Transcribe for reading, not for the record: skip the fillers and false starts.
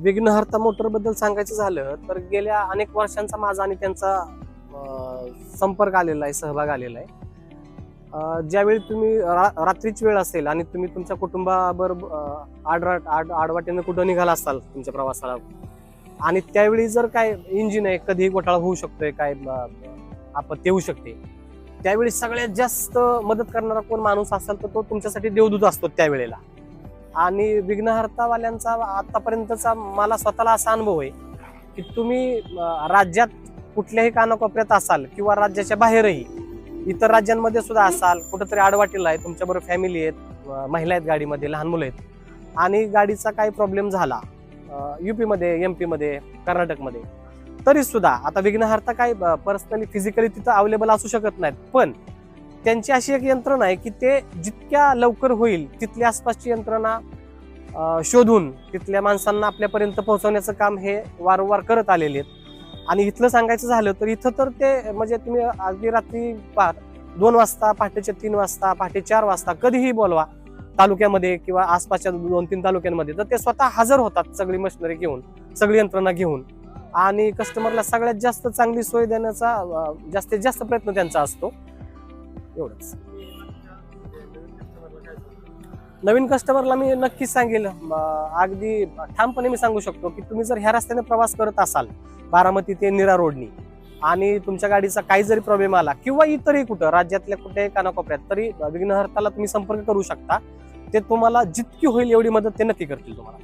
विघ्नहर्ता मोटर बद्दल सांगायचं झालं तर गेल्या अनेक वर्षांचा माझा आणि त्यांचा संपर्क आलेला आहे, सहभाग आलेला आहे. ज्यावेळी तुम्ही रात्रीची वेळ असेल आणि तुम्ही तुमच्या कुटुंबाबरोबर आडवाटेने कुठं निघाला असाल तुमच्या प्रवासाला, आणि त्यावेळी जर काय इंजिन आहे, कधीही घोटाळा होऊ शकतोय, काय आपत्ती येऊ शकते, त्यावेळी सगळ्यात जास्त मदत करणारा कोण माणूस असेल तर तो तुमच्यासाठी देवदूत असतो त्यावेळेला. आणि विघ्नहर्तावाल्यांचा आतापर्यंतचा मला स्वतःला असा अनुभव आहे की तुम्ही राज्यात कुठल्याही कानाकोपऱ्यात असाल किंवा राज्याच्या बाहेरही इतर राज्यांमध्ये सुद्धा असाल, कुठंतरी आडवाटीला आहे, तुमच्याबरोबर फॅमिली आहेत, महिला आहेत गाडीमध्ये, लहान मुलं आहेत, आणि गाडीचा काही प्रॉब्लेम झाला युपी मध्ये, MP मध्ये, कर्नाटकमध्ये, तरी सुद्धा आता विघ्नहर्ता काय पर्सनली फिजिकली तिथं अवेलेबल असू शकत नाहीत, पण त्यांची अशी एक यंत्रणा आहे की ते जितक्या लवकर होईल तिथल्या आसपासची यंत्रणा शोधून तिथल्या माणसांना आपल्यापर्यंत पोहोचवण्याचं काम हे वारंवार करत आलेले आहेत. आणि इथलं सांगायचं झालं तर इथं तर ते म्हणजे तुम्ही अगदी रात्री 2 वाजता, पहाटेच्या 3 वाजता, पहाटे 4 वाजता कधीही बोलवा तालुक्यामध्ये किंवा आसपासच्या 2-3 तालुक्यांमध्ये, तर ते स्वतः हजर होतात सगळी मशिनरी घेऊन, सगळी यंत्रणा घेऊन, आणि कस्टमरला सगळ्यात जास्त चांगली सोय देण्याचा जास्तीत जास्त प्रयत्न त्यांचा असतो. एवढंच. नवीन कस्टमरला मी नक्कीच सांगेल, अगदी ठामपणे मी सांगू शकतो की तुम्ही जर ह्या रस्त्याने प्रवास करत असाल बारामती ते नीरा रोडनी, आणि तुमच्या गाडीचा काही जरी प्रॉब्लेम आला किंवा इतरही कुठं राज्यातल्या कुठेही कानाकोपऱ्यात, तरी विघ्नहर्ताला तुम्ही संपर्क करू शकता. ते तुम्हाला जितकी होईल एवढी मदत ते नक्की करतील तुम्हाला.